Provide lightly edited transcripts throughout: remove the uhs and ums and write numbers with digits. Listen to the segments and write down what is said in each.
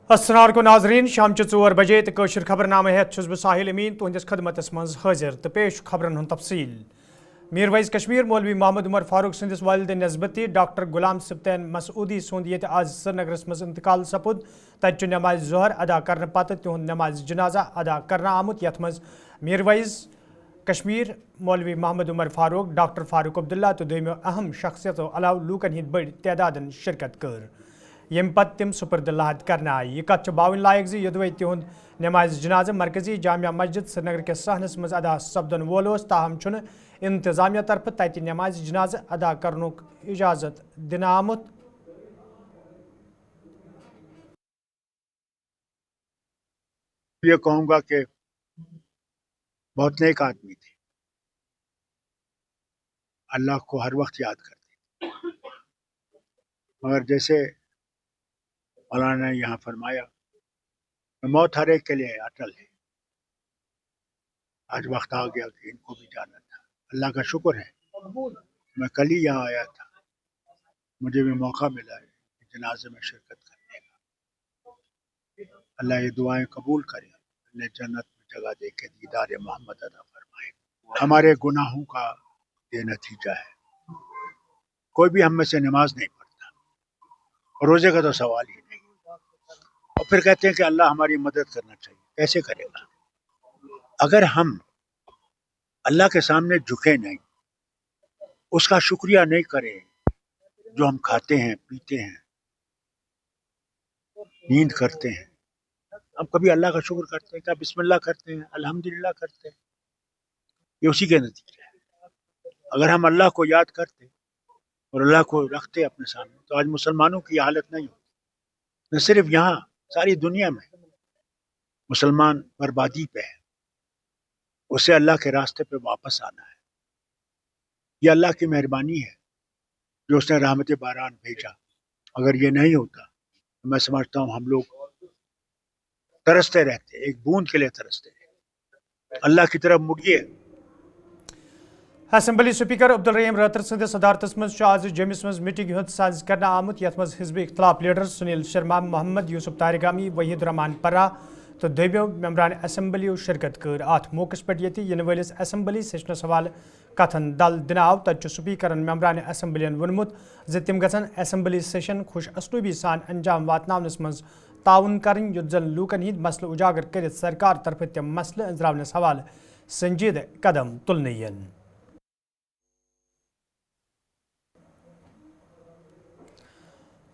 अस्सलाम को नाजरीन शाम 4 बजे तो कशर खबरनामे हेत बह साहिल अमीन तुहंदिस खदमतस मज हाजिर तो पेश खबरन हुंद तफसील। मीरवैज कश्मीर मौलवी मोहम्मद उमर फारूक सदिस वालिद नस्बती डॉक्टर गुलाम सब्तैन मसूदी सुंद ये आज श्रीनगरस मज इंतकाल सपुद तत नमाज ज़ोहर अदा करने पत तिहुंद नमाज जनाजा अदा करना आमुत यथ मज मीरवैज कश्मीर मौलवी मोहम्मद उमर फारूक डॉक्टर फारूक अब्दुल्ला तो दोमो अहम शख्सियतों अलाव लूकन हिंद बड़ तदादन शिरकत कर यम पत तिम सुपर्द लहद करना आय। यह कत बावन लायक यदवे तिहुंद नमाज जनाजा मरकजी जामिया मस्जिद श्रीनगर के सहनस मज अदा सपदन वोल ताहम छुन इंतजामिया तरफ तत नमाज जनाजा अदा करनुक इजाजत दिन आमुत। ये कहूँगा कि बहुत नेक आदमी थे, अल्लाह को हर वक्त याद करते, मगर जैसे मौलाना ने यहाँ फरमाया मौत हर एक के लिए अटल है। आज वक्त आ गया कि इनको भी जाना था। अल्लाह का शुक्र है मैं कल ही यहाँ आया था, मुझे भी मौका मिला है जनाजे में शिरकत करने का। अल्लाह ये दुआएं कबूल करे, अल्लाह जन्नत में जगह दे के दीदार मोहम्मद अदा फरमाए। हमारे गुनाहों का ये नतीजा है। कोई भी हम में से नमाज नहीं पढ़ता, रोजे का तो सवाल ही नहीं, और फिर कहते हैं कि अल्लाह हमारी मदद करना चाहिए। कैसे करेगा? अगर हम अल्लाह के सामने झुके नहीं, उसका शुक्रिया नहीं करें, जो हम खाते हैं, पीते हैं, नींद करते हैं, हम कभी अल्लाह का शुक्र करते हैं क्या? बिस्मिल्लाह करते हैं, अल्हम्दुलिल्लाह करते हैं? ये उसी के नतीजे है। अगर हम अल्लाह को याद करते और अल्लाह को रखते अपने सामने, तो आज मुसलमानों की हालत नहीं होती। न सिर्फ यहाँ, सारी दुनिया में मुसलमान बर्बादी पे है। उसे अल्लाह के रास्ते पे वापस आना है। ये अल्लाह की मेहरबानी है जो उसने रहमत बारान भेजा। अगर ये नहीं होता तो मैं समझता हूँ हम लोग तरसते रहते, एक बूंद के लिए तरसते रहते। अल्लाह की तरफ मुड़िए। असम्बली स्पीकर अब्दुल रहीम रतर सद सदारतस मज आज जमिस मज मीटिंग हुंद साज करना आमुत यथ मज हिजब इख्तलाफ लीडर सुनील शर्मा मोहम्मद यूसुफ तारिगामी वहीद रहमान पर्रा तो दोमो मेम्बरान असम्बली शिरकत कर। अत मौके पे इन वलिस असम्बली सेशनस हवाले कथन दल दिन आव तत स्पीकरन मेम्बरान असम्बलियन वोनमुत ज तिम गसन असम्बली सेशन खुश असलूबी सान अंजाम वातनावनस मज ताउन करन युत जन लूकन हिंद मसले उजागर कर सरकार तरफ तम मसले अंजरावनस हवाले संजीद कदम तुलन यन।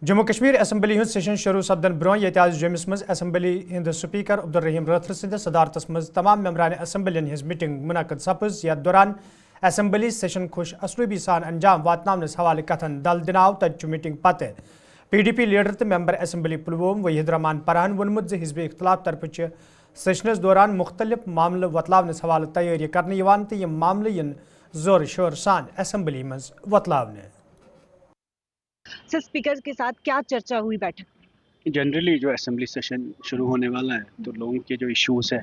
जम्मू कश्मीर असम्बली हुंद सेशन शुरू सपदन ब्रोह ये आज जमिस मज असम्बली हिंद स्पीकर अब्दुल रहीम रथर सद सदारतस मज तमाम मेम्बरान असम्बलियन हिज मीटिंग मुनक़द सपज। यथ दौरान असम्बली सेशन खुश असलूबी सान अंजाम वातनावनस हवाले कथन दल दिन आव तत मीटिंग पत PDP लीडर तो मेम्बर असम्बली पुलवोम वहीद रहमान पर्रान वोनमुत ज हिजब इख्तलाफ तरफ सेशनस दौरान मुख्तलिफ मामले वतलावनस हवाले तैयारी करने तो यह मामले इन जोर शोर सान असम्बली मज वतलावने। सर, स्पीकर के साथ क्या चर्चा हुई बैठक में? जनरली जो असेंबली सेशन शुरू होने वाला है तो लोगों के जो इश्यूज़ है,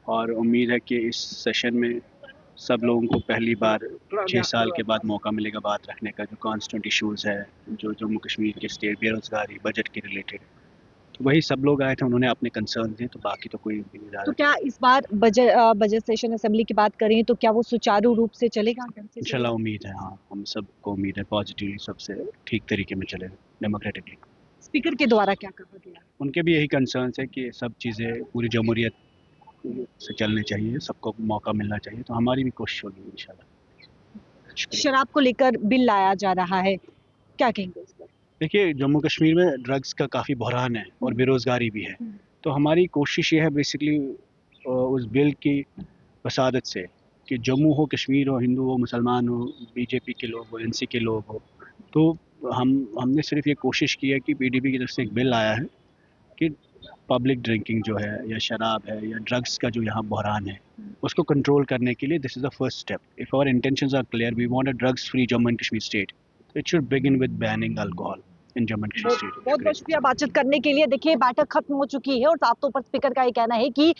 और उम्मीद है कि इस सेशन में सब लोगों को पहली बार 6 साल के बाद मौका मिलेगा बात रखने का। जो कॉन्स्टेंट इश्यूज़ है, जो जम्मू कश्मीर के स्टेट बेरोज़गारी, बजट के रिलेटेड, तो वही सब लोग आए थे, उन्होंने अपने कंसर्न थे, तो बाकी तो कोई भी नहीं। तो क्या इस बार बजट सेशन असेंबली की बात करें तो क्या वो सुचारू रूप से चलेगा? इंशाल्लाह उम्मीद है, हाँ, हम सबको उम्मीद है पॉजिटिवली सबसे ठीक तरीके में चले, डेमोक्रेटिकली। स्पीकर के द्वारा क्या कहा गया? उनके भी यही कंसर्न है कि सब चीज़ें पूरी जमहूरियत से चलने चाहिए, सबको मौका मिलना चाहिए, तो हमारी भी कोशिश होगी इंशाल्लाह। शराब को लेकर बिल लाया जा रहा है, क्या कहेंगे इस पर? देखिए, जम्मू कश्मीर में ड्रग्स का काफ़ी बहरान है और बेरोज़गारी भी है, तो हमारी कोशिश ये है बेसिकली उस बिल की वसादत से कि जम्मू हो, कश्मीर हो, हिंदू हो, मुसलमान हो, BJP के लोग हो, NC के लोग हो, तो हमने सिर्फ ये कोशिश की है कि PDP की तरफ से एक बिल आया है कि पब्लिक ड्रिंकिंग जो है, या शराब है, या ड्रग्स का जो यहाँ बहरान है, उसको कंट्रोल करने के लिए this is the first step. If our intentions are clear, we want a drugs free Jammu and Kashmir state, तो it should begin with banning alcohol in Jammu and Kashmir state. बहुत बहुत शुक्रिया बातचीत करने के लिए। देखिए, बैठक खत्म हो चुकी है और साफ तौर पर स्पीकर का ये कहना है कि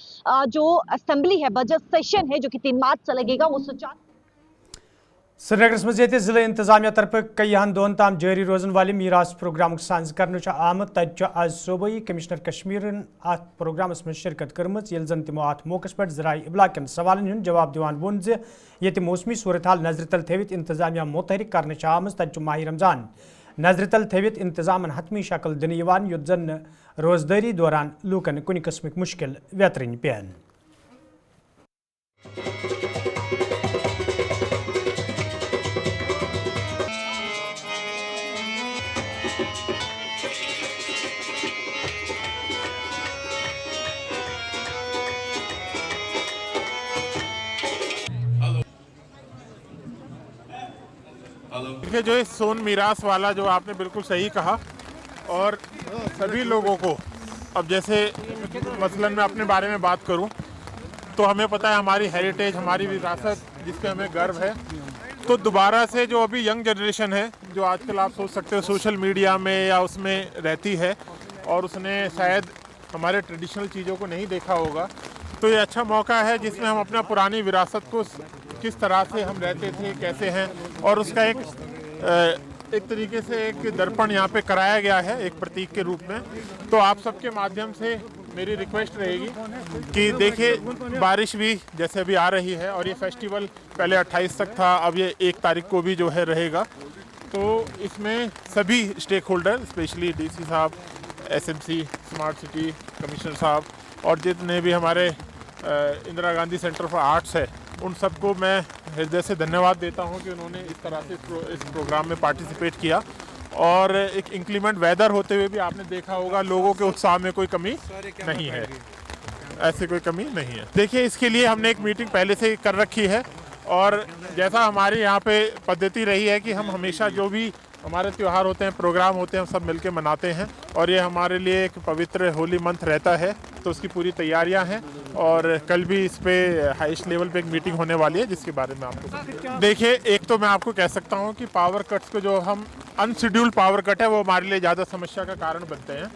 जो असेंबली है, बजट सेशन है जो कि 3 मार्च से लगेगा, वो सुचारू। श्रीनगरस मज ضلع इंतजामिया तरफ कईहन दोन ताम जारी रोजन वाले मीरास प्रोग्राम साज कर आमद तज आज सूबाई कमिश्नर कश्मीरन अत प्रोग्रामस में शिरकत कर्म जन तमो अत मौके पे ज़राए इब्लाग कन सवालन हूं जवाब दिवान वोन ये मौसमी सूरत हाल नजर तल थवित इंतजामिया मुतहरिक कर आमज तज माह रमजान नजर तल थवित इंतजामन हतमी शक्ल दिन युत जन रोजदारी दौरान लूकन कुन किस्म मुश्किल वेतरन पेन। देखिए, जो ये सोन मीरास वाला जो आपने बिल्कुल सही कहा, और सभी लोगों को अब जैसे मसलन मैं अपने बारे में बात करूं तो हमें पता है हमारी हेरिटेज, हमारी विरासत जिसपे हमें गर्व है। तो दोबारा से जो अभी यंग जनरेशन है जो आजकल आप सोच सकते हो सोशल मीडिया में या उसमें रहती है और उसने शायद हमारे ट्रेडिशनल चीज़ों को नहीं देखा होगा, तो ये अच्छा मौका है जिसमें हम अपना पुरानी विरासत को किस तरह से हम रहते थे, कैसे हैं, और उसका एक तरीके से एक दर्पण यहाँ पे कराया गया है एक प्रतीक के रूप में। तो आप सबके माध्यम से मेरी रिक्वेस्ट रहेगी कि देखिए, बारिश भी जैसे अभी आ रही है और ये फेस्टिवल पहले 28 तक था, अब ये 1 तारीख को भी जो है रहेगा। तो इसमें सभी स्टेक होल्डर, स्पेशली डीसी साहब, एसएमसी, स्मार्ट सिटी कमिश्नर साहब और जितने भी हमारे Indira Gandhi centre for arts है, उन सबको मैं हृदय से धन्यवाद देता हूं कि उन्होंने इस तरह से इस प्रोग्राम में पार्टिसिपेट किया। और एक इंक्लीमेंट वेदर होते हुए भी आपने देखा होगा लोगों के उत्साह में कोई कमी नहीं है, ऐसे कोई कमी नहीं है। देखिए, इसके लिए हमने एक मीटिंग पहले से कर रखी है और जैसा हमारे यहाँ पे पद्धति रही है कि हम हमेशा जो भी हमारे त्यौहार होते हैं, प्रोग्राम होते हैं, हम सब मिलके मनाते हैं और ये हमारे लिए एक पवित्र होली मंथ रहता है। तो उसकी पूरी तैयारियां हैं और कल भी इस पे हाईएस्ट लेवल पे एक मीटिंग होने वाली है जिसके बारे में आपको देखिए, एक तो मैं आपको कह सकता हूं कि पावर कट्स को जो हम अनशेड्यूल्ड पावर कट है वो हमारे लिए ज़्यादा समस्या का कारण बनते हैं।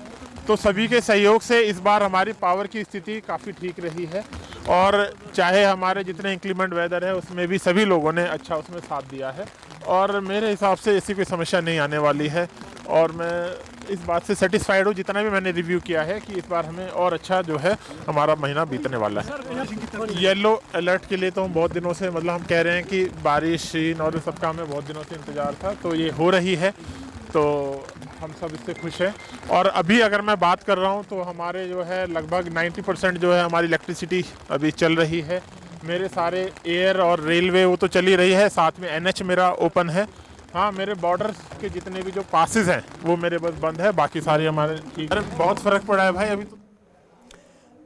तो सभी के सहयोग से इस बार हमारी पावर की स्थिति काफ़ी ठीक रही है और चाहे हमारे जितने इंक्लीमेंट वेदर है उसमें भी सभी लोगों ने अच्छा उसमें साथ दिया है और मेरे हिसाब से ऐसी कोई समस्या नहीं आने वाली है। और मैं इस बात से सेटिस्फाइड हूँ जितना भी मैंने रिव्यू किया है कि इस बार हमें और अच्छा जो है हमारा महीना बीतने वाला है। येलो अलर्ट के लिए तो हम बहुत दिनों से मतलब हम कह रहे हैं कि बारिश और सबका हमें बहुत दिनों से इंतज़ार था, तो ये हो रही है, तो हम सब इससे खुश हैं। और अभी अगर मैं बात कर रहा हूँ तो हमारे जो है लगभग 90% जो है हमारी इलेक्ट्रिसिटी अभी चल रही है। मेरे सारे एयर और रेलवे वो तो चल ही रही है, साथ में NH मेरा ओपन है। हाँ, मेरे बॉर्डर्स के जितने भी जो पासेस हैं वो मेरे बस बंद है, बाकी सारे हमारे ठीक है। बहुत फ़र्क पड़ा है भाई अभी तो।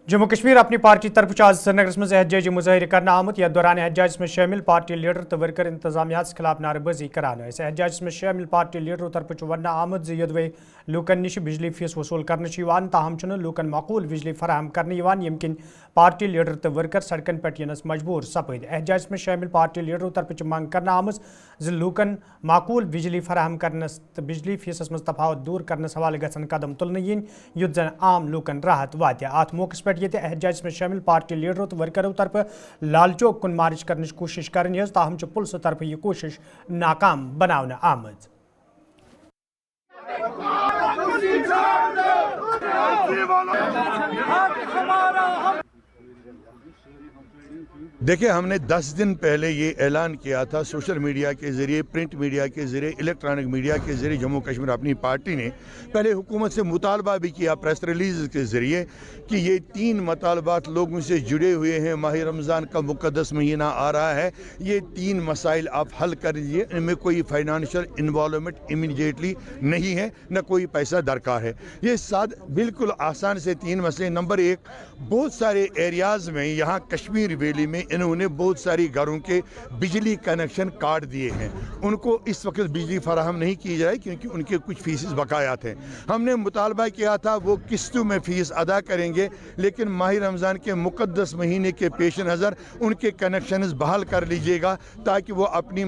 जम्मू कश्मीर अपनी पार्टी तरफ आज श्रीनगर में एहतजाजी मुजाहरे करना आमुत। यह दौरान एहतजाज में शामिल पार्टी लीडर तो वर्कर इंतजामिया के खिलाफ नारेबाजी कराना। इस एहतजाज में शामिल पार्टी लीडरों तरफ वन आमुत यदवे लूकन निश बिजली फीस वसूल कर ताहम लूकन माकूल बिजली फराहम कर यम किन पार्टी लीडर तो वर्कर सड़कन पे यनस मजबूर सपद। एहतजाज में शामिल पार्टी लीडरों तरफ मंग कर आमज लूकन माकूल बिजली फराहम कर बिजली फीसस मज तफावत दूर कर हवाले गसन कदम तुलन इन युत जन आम लूकन राहत वात। अत मौके पे एहतजाज में शामिल पार्टी लीडरों तो वर्करों तरफ लाल चौक कुन मार्च करने की कोशिश करनी ताहम पुलिस तरफ यह कोशिश नाकाम बनाना आमद। देखिए, हमने 10 दिन पहले ये ऐलान किया था सोशल मीडिया के ज़रिए, प्रिंट मीडिया के ज़रिए, इलेक्ट्रॉनिक मीडिया के ज़रिए। जम्मू कश्मीर अपनी पार्टी ने पहले हुकूमत से मुतालबा भी किया प्रेस रिलीज़ के ज़रिए कि ये 3 मुतालबात लोगों से जुड़े हुए हैं। माह रमज़ान का मुक़द्दस महीना आ रहा है, ये 3 मसाइल आप हल कर दीजिए। इनमें कोई फाइनेंशियल इन्वॉल्वमेंट इमीडिएटली नहीं है, न कोई पैसा दरकार है। ये बिल्कुल आसान से 3 मसले। नंबर 1, बहुत सारे एरियाज़ में यहाँ कश्मीर वैली में इन्होंने बहुत सारी घरों के बिजली कनेक्शन काट दिए हैं। उनको इस वक्त बिजली फराहम नहीं की जाए क्योंकि उनके कुछ फीसेस बकाया थे। हमने मुतालबा किया था वो किस्तों में फ़ीस अदा करेंगे, लेकिन माह रमज़ान के मुक़द्दस महीने के पेश नज़र उनके कनेक्शंस बहाल कर लीजिएगा ताकि वो अपने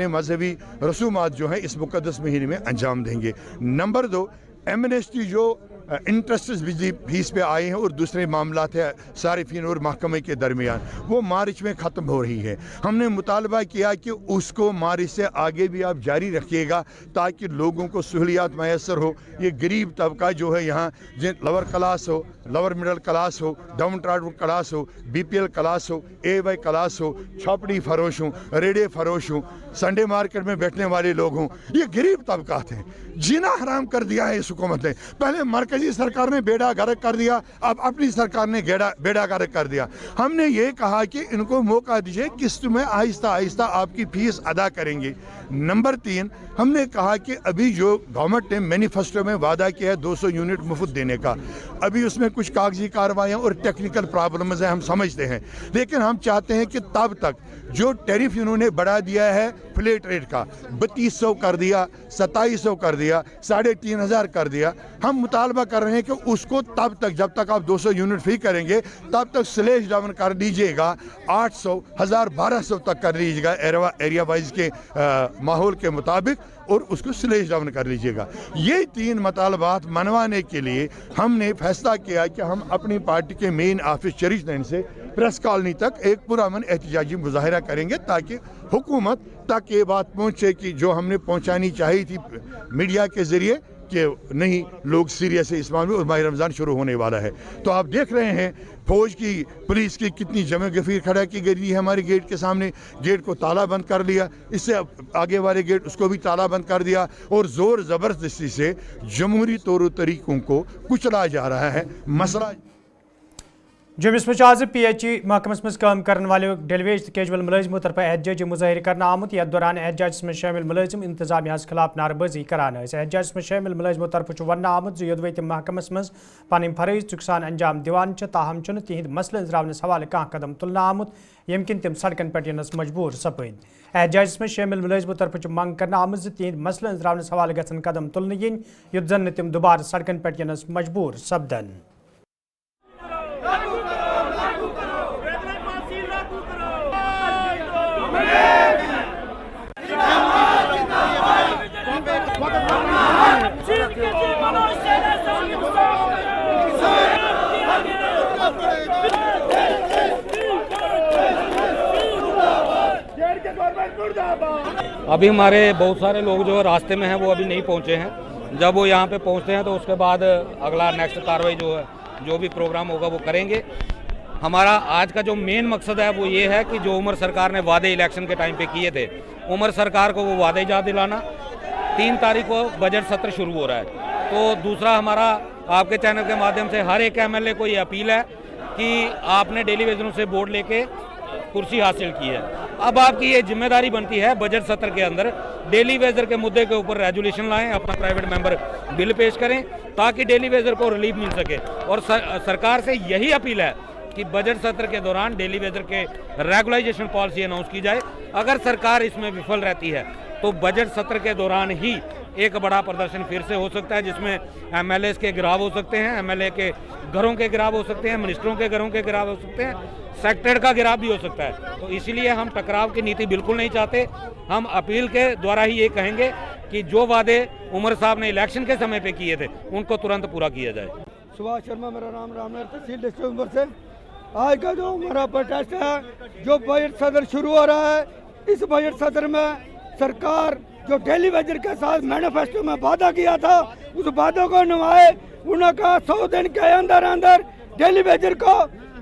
मजहबी रसूमात जो हैं इस मुक़द्दस महीने में अंजाम देंगे। नंबर 2, एमनेस्टी जो इंटरेस्ट बिजली फीस पे आए हैं और दूसरे मामलात है सारिफिन और महकमे के दरमियान, वो मार्च में ख़त्म हो रही है। हमने मुतालबा किया कि उसको मार्च से आगे भी आप जारी रखिएगा ताकि लोगों को सहूलियात मैसर हो। ये गरीब तबका जो है यहाँ, लोअर क्लास हो, लोअर मिडल क्लास हो, डाउन ट्राउन क्लास हो, BPL क्लास हो, AY क्लास हो, छापड़ी फरोश हो, रेडे फरोश हो, संडे मार्केट में बैठने वाले लोग हों, ये गरीब तबकात हैं। जीना हराम कर दिया है इस हुकूमत ने। पहले मरकजी सरकार ने बेड़ा गर्क कर दिया, अब अपनी सरकार ने बेड़ा गर्क कर दिया। हमने ये कहा कि इनको मौका दीजिए, किस्त में आहिस्ता आहिस्ता आपकी फीस अदा करेंगे। नंबर 3, हमने कहा कि अभी जो गवर्नमेंट ने मैनिफेस्टो में वादा किया है 200 यूनिट मुफ्त देने का, अभी उसमें कुछ कागजी कार्रवाइयाँ और टेक्निकल प्रॉब्लम्स हैं, हम समझते हैं, लेकिन हम चाहते हैं कि तब तक जो टैरिफ इन्होंने बढ़ा दिया है फ्लैट रेट का, 3200 कर दिया, 2700 कर दिया, 3500 कर दिया, हम मुतालबा कर रहे हैं कि उसको तब तक, जब तक आप 200 यूनिट फ्री करेंगे तब तक स्लेश डाउन कर दीजिएगा, 800, 1000, 1200 तक कर लीजिएगा एरिया वाइज के माहौल के मुताबिक, और उसको स्लेश डाउन कर लीजिएगा। ये 3 मुतालबात मनवाने के लिए हमने फैसला किया कि हम अपनी पार्टी के मेन ऑफिस चेरिश लाइन से प्रेस कॉलोनी तक एक पुरअमन एहतजाजी मुजाहिरा करेंगे ताकि हुकूमत तक ये बात पहुँचे कि जो हमने पहुँचानी चाहिए थी मीडिया के ज़रिए, कि नहीं, लोग सीरियस है इस मामले में और माह रमज़ान शुरू होने वाला है। तो आप देख रहे हैं फौज की, पुलिस की कितनी जमे गफीर खड़ा की गई है हमारे गेट के सामने। गेट को ताला बंद कर लिया, इससे आगे वाले गेट उसको भी ताला बंद कर दिया, और ज़ोर ज़बरदस्ती से जमहूरी तौर तरीक़ों को कुचला जा रहा है। मसला जम्मू में आज PHE महकमस में काम करने वाले डेलीवेज तो कैजुअल मुलाजिमों तरफ एहतजाजी मुजाहिर करना आमुत। यथ दौरान एहतजाज में शामिल मुलाजिम इंतजामिया खिलाफ नारबाजी करान। एहतजाज में शामिल मुलाजिमों तरफ वन आमुत योदवे तम महकमस में पन फरज चुकसान अंजाम दिवान, ताहम तिहद मसलन रावनस हवाले कह कदम तुलना आमुत यम किन तम सड़कन पे यनस मजबूर सपद। एहतजाज में शामिल मुलाजिमों तरफ मंग करना आमुत तिहद मसलन रावनस हवाले गन कदम तुलन इन युत जन तम दोबारा सड़कन पे यनस मजबूर सपदन। अभी हमारे बहुत सारे लोग जो रास्ते में हैं वो अभी नहीं पहुंचे हैं। जब वो यहाँ पे पहुंचते हैं तो उसके बाद अगला नेक्स्ट कार्रवाई जो है, जो भी प्रोग्राम होगा वो करेंगे। हमारा आज का जो मेन मकसद है वो ये है कि जो उमर सरकार ने वादे इलेक्शन के टाइम पे किए थे, उमर सरकार को वो वादे याद दिलाना। 3 तारीख को बजट सत्र शुरू हो रहा है, तो दूसरा हमारा आपके चैनल के माध्यम से हर एक MLA को ये अपील है कि आपने डेली वेजरों से वोट लेके कुर्सी हासिल की है, अब आपकी ये जिम्मेदारी बनती है बजट सत्र के अंदर डेली वेजर के मुद्दे के ऊपर रेजोल्यूशन लाएं, अपना प्राइवेट मेंबर बिल पेश करें ताकि डेली वेजर को रिलीफ मिल सके। और सरकार से यही अपील है कि बजट सत्र के दौरान डेली वेजर के रेगुलाइजेशन पॉलिसी अनाउंस की जाए। अगर सरकार इसमें विफल रहती है तो बजट सत्र के दौरान ही एक बड़ा प्रदर्शन फिर से हो सकता है, जिसमें MLAs के गिराव हो सकते हैं, MLA के घरों के गिराव हो सकते हैं, मिनिस्टरों के घरों के गिराव हो सकते हैं, सेक्टर का गिराव भी हो सकता है। तो इसीलिए हम टकराव की नीति बिल्कुल नहीं चाहते। हम अपील के द्वारा ही ये कहेंगे कि जो वादे उमर साहब ने इलेक्शन के समय पे किए थे उनको तुरंत पूरा किया जाए। सुभाष शर्मा मेरा नाम, रामनगर तहसील डिस्ट्रिक्ट उमर से। आज का जो हमारा प्रोटेस्ट है, जो बजट सत्र शुरू हो रहा है, इस बजट सत्र में सरकार जो डेली वेजर के साथ मैनिफेस्टो में वादा किया था उस वादों को निभाए। उन्होंने कहा 100 दिन के अंदर अंदर डेली वेजर को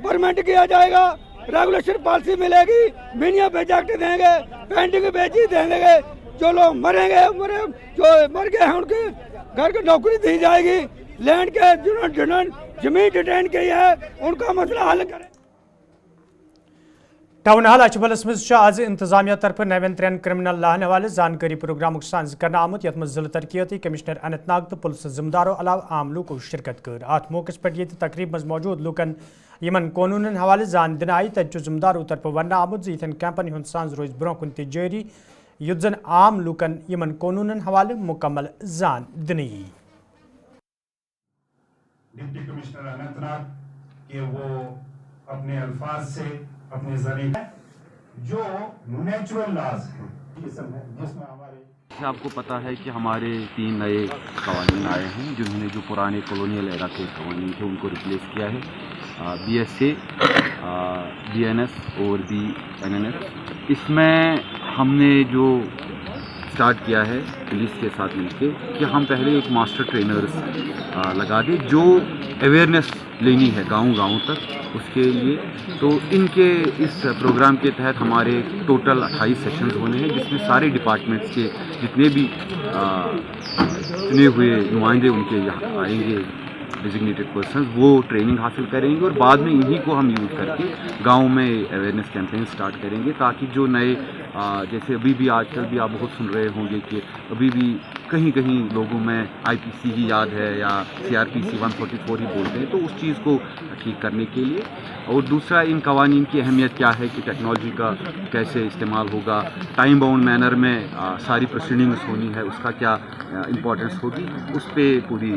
परमानेंट किया जाएगा, रेगुलेशन पॉलिसी मिलेगी, मिनिया वेज एक्ट देंगे, पेंडिंग वेज ही देंगे, जो लोग मरेंगे जो मर गए हैं उनके घर की नौकरी दी जाएगी, लैंड के जिन्होंने जमीन डिटेन की है उनका मसला हल करें। टाउन हाल अचबलस मज आज इंतजामिया तरफ नवन 3 क्रिमिनल लाहन हवाले जानकारी प्रोग्राम साज करना आमुत, यथ मज जिला तरक्याती कमिश्नर अनंतनाग तो पुलिस जिम्मेदारों अलावा आम लूको शिरकत कर। अत मौके पे तकरीब मज मौजूद लूकन यमन कानून हवाले जान दिन आई, तत जिम्मेदारों तरफ वन आमुत यथन कैंपन हुंद सांज रोज ब्रोह कुन जारी, युत जन आम लूकन यमन कानून हवाले मुकम्मल जान दिन। डिप्टी कमिश्नर अनंतनाग के वो अपने अल्फाज से अपने जरिए जो नेचुरल लॉज हैं जिसमें हमारे آپ کو پتہ ہے کہ ہمارے 3 نئے قوانین آئے ہیں جنہوں نے جو پرانے کولونیل ایرا کے قوانین تھے ان کو ریپلیس کیا ہے. BSA, BNS اور BNNS. اس میں ہم نے جو اسٹارٹ کیا ہے پولیس کے ساتھ مل کے کہ ہم پہلے ایک ماسٹر ٹرینرز لگا دیں جو اویئرنیس لینی ہے گاؤں تک اس کے لیے. تو ان کے اس پروگرام کے تحت ہمارے ٹوٹل 28 سیشنز ہونے ہیں جس میں سارے ڈپارٹمنٹس کے جتنے بھی چنے ہوئے نمائندے ان کے یہاں آئیں گے ڈیزگنیٹڈ پرسنز, وہ ٹریننگ حاصل کریں گے اور بعد میں انہی کو ہم یوز کر کے گاؤں میں اویئرنیس کیمپین سٹارٹ کریں گے تاکہ جو نئے جیسے ابھی بھی آج کل بھی آپ بہت سن رہے ہوں گے کہ ابھی بھی کہیں لوگوں میں IPC ہی یاد ہے یا CRPC 144 ہی بولتے ہیں, تو اس چیز کو ٹھیک کرنے کے لیے. اور دوسرا ان قوانین کی اہمیت کیا ہے کہ ٹیکنالوجی کا کیسے استعمال ہوگا, ٹائم باؤنڈ مینر میں ساری پروسیڈنگس ہونی ہے اس کا کیا امپورٹنس ہوگی, اس پہ پوری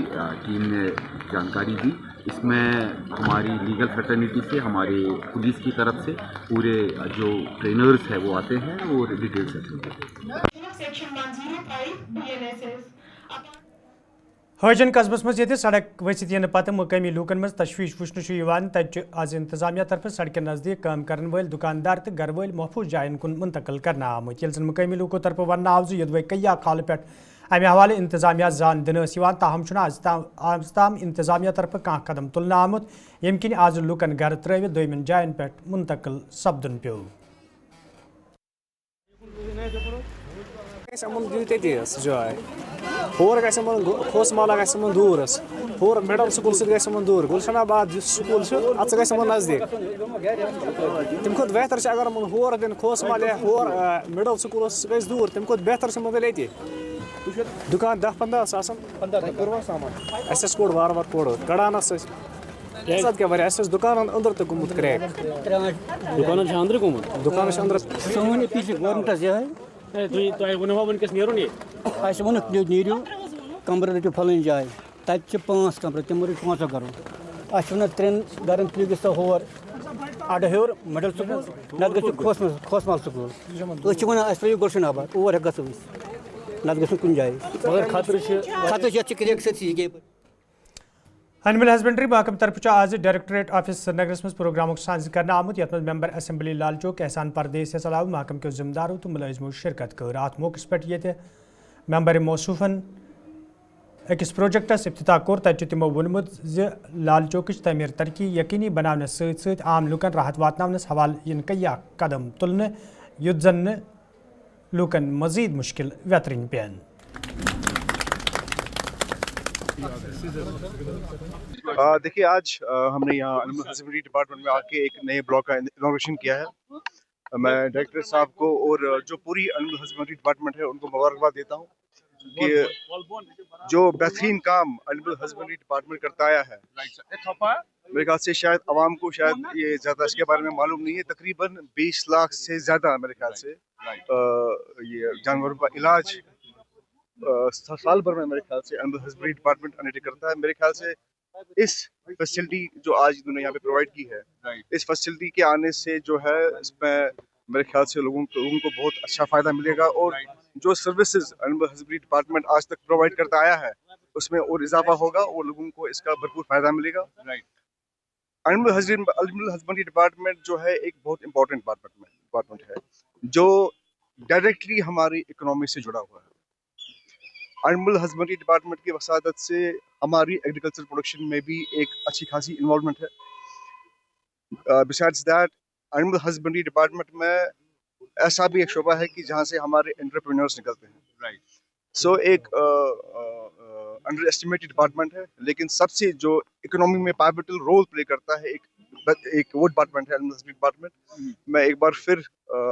ٹیم نے جانکاری دی. اس میں ہماری لیگل فریٹرنیٹی سے ہمارے پولیس کی طرف سے پورے جو ٹرینرز ہیں وہ آتے ہیں اور ڈیٹیل سیکشن حاجن قصبس مز یہ سڑک ورست ین پتہ مقامی لوکن مز تشویش وچھن تت آز انتظامیہ طرف سڑکن نزدیک کام کرن ول دکاندار تو گھر ول محفوظ جائن کن منتقل کرنا آمت. یل زن مقامی لوکو طرف ون آو زدوے کیا کال پہ امہ حوالہ انتظامیہ زان دن تاہم آز تام انتظامیہ طرف کھانا قدم تلنے آمت یم کن آز لوکن گھر ترٲوِتھ دویمن جائن پہ منتقل سپدن پیو. جائے ہور کھوس مالا گھن دور ہور مڈل سکول سن دور گلشن آباد سکول ات گھن نزدیک تم کھت بہتر اگر ہور دن کھوس مال یا ہور مڈل سکول گھس دور تم کھت بہتر گل یہ دکان 10-15 سامان اس کوڑ وار وار کوڑ کڑانس کیا اس دکان اندر تو گومت کریک دکان اندر گومت دکان اندر سون پیچھے گورنمنٹس یہ تھی ونو ونکس نیرو یہ ونک نیرو کمرہ رٹو پھلن جائے تب 5 کمرہ تم رٹ 5 گرو اچھا ون 3 گرن تھی گھو ہور اڈ ہور مڈل سکول نت گھو کھوسمال سکول ون ترو گلشن آباد اور گھو نت گھو کن جائے مگر خطرہ کریک سی. اینیمل ہسبنڈری محکمہ طرف آز ڈائریکٹوریٹ آفس سری نگرس مز پروگرام ساز کرنا آمت یت ممبر اسمبلی لال چوک احسان پردیس علاوہ محکمہ کے ذمہ داروں تو ملازموں شرکت کر. ات موقع پہ یہ ممبر موصوفن اکس پروجیکٹس افتتاح کور تت تمو وونمت لال چوک تعمیر ترقی یقینی بنانے ست عام لوکن راحت واتنس حوالہ ین کیا قدم تلنے یت زن لوکن مزید مشکل ویترن پین. دیکھیے آج ہم نے یہاں اینیمل ہسبنڈری ڈپارٹمنٹ میں آ کے ایک نئے بلاک کا انوگریشن کیا ہے. میں ڈائریکٹر صاحب کو اور جو پوری اینیمل ہسبنڈری ڈپارٹمنٹ ہے ان کو مبارکباد دیتا ہوں کہ جو بہترین کام اینیمل ہسبنڈری ڈپارٹمنٹ کرتا آیا ہے. میرے خیال سے شاید عوام کو شاید یہ زیادہ اس کے بارے میں معلوم نہیں ہے. تقریباً 20 لاکھ سے زیادہ میرے خیال سے یہ جانوروں کا علاج سال بھر میں میرے خیال سے اینیمل ہسبنڈری ڈپارٹمنٹ انڈرٹیک کرتا ہے. میرے خیال سے اس فیسلٹی جو آج انہوں نے یہاں پہ پرووائڈ کی ہے, اس فیسلٹی کے آنے سے جو ہے اس میں میرے خیال سے لوگوں کو بہت اچھا فائدہ ملے گا. اور جو سروسز اینیمل ہسبنڈری ڈپارٹمنٹ آج تک پرووائڈ کرتا آیا ہے اس میں اور اضافہ ہوگا اور لوگوں کو اس کا بھرپور فائدہ ملے گا. اینیمل ہسبنڈری ڈپارٹمنٹ جو ہے ایک بہت امپورٹنٹ ڈپارٹمنٹ ہے جو ڈائریکٹلی ہماری اکنامی سے جڑا ہوا ہے. اینیمل ہسبنڈری ڈپارٹمنٹ کی وسادت سے ہماری ایگریکلچر پروڈکشن میں بھی ایک اچھی خاصی انوالومنٹ ہے. Besides that animal husbandry department میں ایسا بھی ایک شعبہ ہے کہ جہاں سے ہمارے انٹرپرینورس نکلتے ہیں. سو ایک انڈر اسٹیمیٹڈ ڈپارٹمنٹ ہے, لیکن سب سے جو اکنامی میں پائیوٹل رول پلے کرتا ہے ایک وہ ڈپارٹمنٹ ہے اینیمل ہسبنڈری ڈپارٹمنٹ. میں ایک بار پھر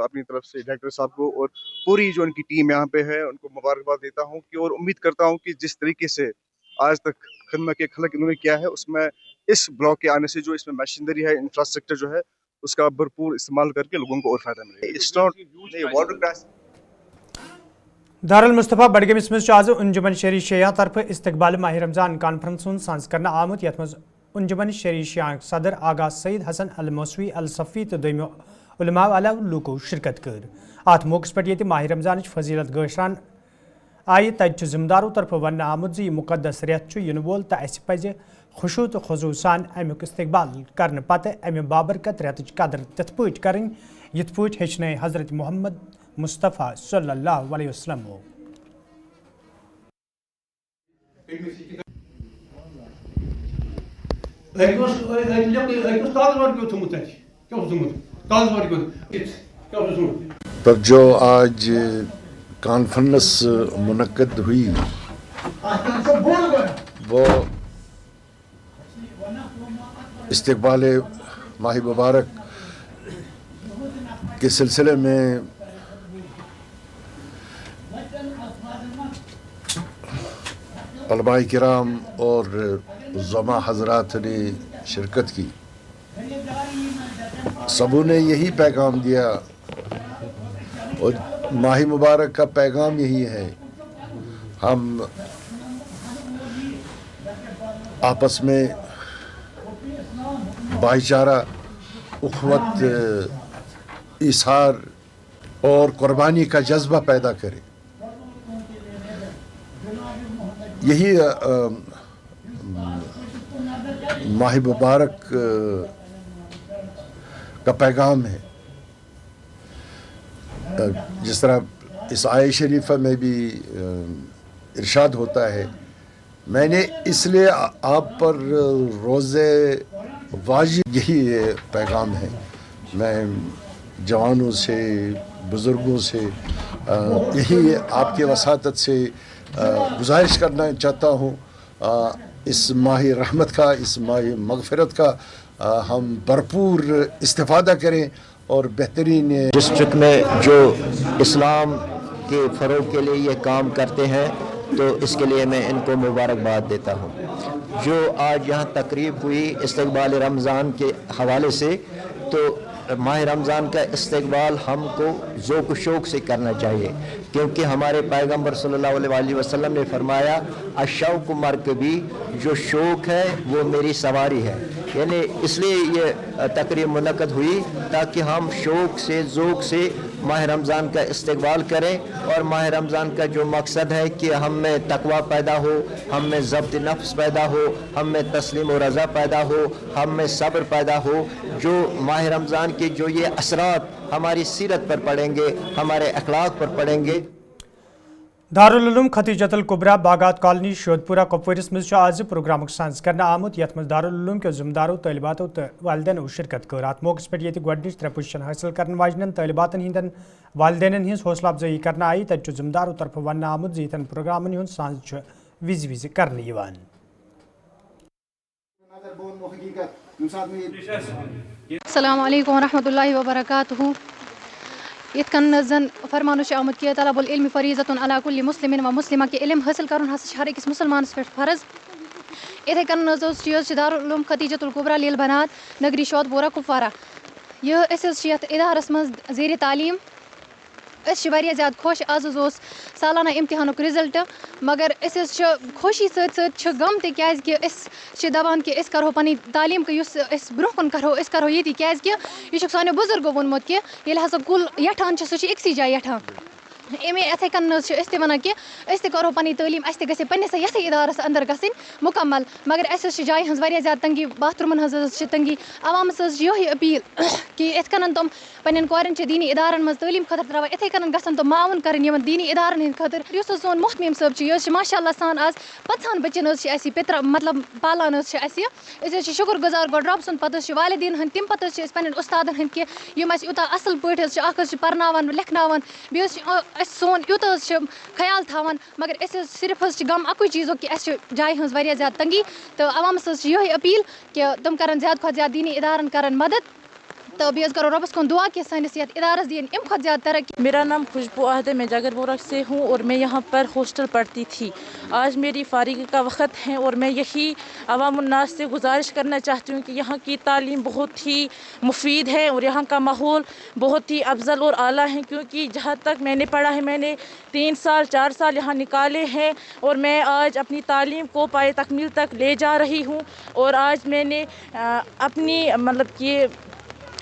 اپنی طرف سے ڈائریکٹر صاحب کو اور پوری جو ان کی ٹیم یہاں پہ ہے ان کو مبارکباد دیتا ہوں کہ اور امید کرتا ہوں کہ جس طریقے سے آج تک خدمت کے خلق انہوں نے کیا ہے اس میں اس بلاک کے آنے سے جو اس میں مشینری ہے انفراسٹرکچر جو ہے اس کا بھرپور استعمال کر کے لوگوں کو اور فائدہ ملے گا. دارالمصطفیٰ بڈگامس مز آز انجمن شہری شیعہ طرف استقبال ماہ رمضان کانفرنس ساز کرنا آمت یت مز انجمن شہری شیعہ صدر آغا سید حسن الموسوی الصفی تو دویمو علماء علیہ لوکو شرکت کر. ات موقع پہ یہ ماہ رمضان فضیلت گاشران آئی تجہ ذمداروں طرف ون آمت یہ مقدس ریت ین وول تو اس پز خوشو تو خضوع سان امیک استقبال کرنے پتہ امہ بابرکت ریتچ قدر تت پٲٹھۍ کریں یت پٲٹھۍ ہیچھنٲے حضرت محمد مصطفیٰ صلی اللہ علیہ وسلم. پر جو آج کانفرنس منعقد ہوئی وہ استقبال ماہ مبارک کے سلسلے میں علماء کرام اور علماء حضرات نے شرکت کی. سبوں نے یہی پیغام دیا اور ماہ مبارک کا پیغام یہی ہے. ہم آپس میں بھائی چارہ، اخوت، ایثار اور قربانی کا جذبہ پیدا کریں. یہی ماہ مبارک کا پیغام ہے. جس طرح اس آیہ شریفہ میں بھی ارشاد ہوتا ہے، میں نے اس لیے آپ پر روزے واجب، یہی پیغام ہے. میں جوانوں سے، بزرگوں سے یہی آپ کے وساطت سے گزارش کرنا چاہتا ہوں. اس ماہ رحمت کا، اس ماہ مغفرت کا ہم بھرپور استفادہ کریں اور بہترین ڈسٹرکٹ میں جو اسلام کے فروغ کے لیے یہ کام کرتے ہیں تو اس کے لیے میں ان کو مبارکباد دیتا ہوں. جو آج یہاں تقریب ہوئی استقبال رمضان کے حوالے سے، تو ماہ رمضان کا استقبال ہم کو ذوق و شوق سے کرنا چاہیے، کیونکہ ہمارے پیغمبر صلی اللہ علیہ وسلم نے فرمایا الشوق مرکبی، جو شوق ہے وہ میری سواری ہے. یعنی اس لیے یہ تقریب منعقد ہوئی تاکہ ہم شوق سے، ذوق سے ماہ رمضان کا استقبال کریں. اور ماہ رمضان کا جو مقصد ہے کہ ہم میں تقویٰ پیدا ہو، ہم میں ضبط نفس پیدا ہو، ہم میں تسلیم و رضا پیدا ہو، ہم میں صبر پیدا ہو. جو ماہ رمضان کے جو یہ اثرات ہماری سیرت پر پڑیں گے، ہمارے اخلاق پر پڑیں گے. دارالعلوم ختیجۃ الکبریٰ باغات کالونی شودپورہ کپوارس مز آز پروگرام سانز کرنا آمت، یت مز دارالعلوم کے ذمداروں، طالباتوں تو والدین شرکت کر. ات موقع پہ یہ گۄڈنِچ 3 پوزیشن حاصل کرنے واجن طالباتن ہندین والدین ہز حوصلہ افزائی کرنا آئی. تتہ ذمداروں طرف ون آمت یتن پروگرامن ہند سانز وز وز کرنے یوان. السلام علیکم ورحمۃ اللہ وبرکاتہ. یت کن زن فرمان آمت کہ طلب العلم فریضۃ علی کل مسلم و مسلمہ کہ علم حاصل کرن ہر أکس مسلمانس پہ فرض. اتھے کن یہ دارالعلوم ختیجۃ الکبریٰ لیل بنات نگری شودپورہ کپوارہ. یہ یت ادارس مز زیر تعلیم. واریاہ زیادہ خوش. آز سالانہ امتحانک رزلٹ، مگر خوشی ست غم تہ کیازکہ دپان کہ أسۍ کرو پنٕنۍ تعلیٖم یُس أسۍ برونٛہہ کُن کرو أسۍ کرو ییٚتی، کیازکہ یہ چھُکھ سانیو بُزرگو ووٚنمُت کہ ییٚلہِ ہسا کُل یٹھان چھُ سُہ چھُ أکسٕے جایہِ یٹھان. اِتھے کن أسۍ تہِ وَنان کہ أسۍ تہِ کرو پنٕنۍ تعلیٖم، اَسہِ تہِ گژھِ پننِسٕے یتھٕے ادارس اندر گژھٕنۍ مکمل. مگر اَسہِ چھِ جایہِ ہٕنٛز واریاہ زیادٕ تنگی، باتھ روٗمن ہٕنٛز تنگی. عوامس چھِ یِہوٚے أپیٖل کہ یِتھ کٔنن تِم پننٮ۪ن کورٮ۪ن چھِ دیٖنی ادارن منٛز تعلیٖم خٲطرٕ تراوان، اِتھے کٔنن گژھن تِم معاوُن کرٕنۍ یِمن دیٖنی ادارن ہٕنٛدِ خٲطرٕ. یُس حظ سون محتمیم صٲب چھُ، یہِ حظ چھِ ماشاء اللہ سان آز 5 بچن حظ چھِ اَسہِ پِترا مطلب پالان حظ چھِ اَسہِ. أسۍ حظ چھِ شُکر گُزار گۄڈٕ رۄب سُنٛد، پتہٕ حظ چھِ والدیٖن ہٕنٛدۍ، تَمہِ پتہٕ حظ چھِ أسۍ پننٮ۪ن اُستادن ہٕنٛدۍ کہ یِم اَسہِ یوٗتاہ اصل پٲٹھۍ حظ چھِ، اکھ حظ چھِ پرناوان لیکھناوان، بیٚیہِ حظ چھِ اَسہِ سون یوٗتاہ حظ چھِ خیال تھاوان. مگر أسۍ حظ صرف حظ چھِ غم اکُے چیٖزُک کہ اَسہِ چھِ جایہِ ہٕنٛز واریاہ زیادٕ تنگی. تہٕ عوامس حظ چھِ یِہوٚے أپیٖل کہ تِم کرن زیادٕ کھۄتہٕ زیادٕ دیٖنی ادارن کرن مدد. تو بیٚیہِ حظ کرو رۄبس کُن دعا کہ سٲنِس یتھ ادارس دِیِن اَمہِ کھۄتہٕ زیادٕ ترقی. میرا نام خوشبو احد ہے، میں جاگرپورہ سے ہوں اور میں یہاں پر ہاسٹل پڑھتی تھی. آج میری فارغی کا وقت ہے اور میں یہی عوام الناس سے گزارش کرنا چاہتی ہوں کہ یہاں کی تعلیم بہت ہی مفید ہے اور یہاں کا ماحول بہت ہی افضل اور اعلیٰ ہے. کیونکہ جہاں تک میں نے پڑھا ہے، میں نے 3 سال 4 سال یہاں نکالے ہیں اور میں آج اپنی تعلیم کو پائے تکمیل تک لے جا رہی ہوں. اور آج میں نے اپنی مطلب کہ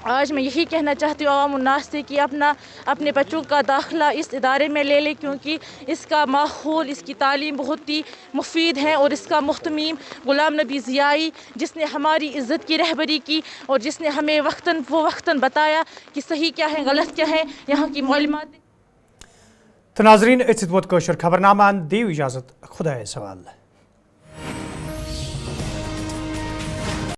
आज मैं यही कहना चाहती हूँ अवाम उन्नास से कि अपने बच्चों का दाखिला इस इदारे में ले लें, क्योंकि इसका माहौल, इसकी तालीम बहुत ही मुफीद है और इसका मुख्तमीम गुलाम नबी ज़ियाई, जिसने हमारी इज़्ज़त की रहबरी की और जिसने हमें वक्तन बताया कि सही क्या है गलत क्या है, यहाँ की मालूमात। तो नाज़रीन, इस वक्त कोशर खबरनामा दीव इजाज़त, खुदा सवाल।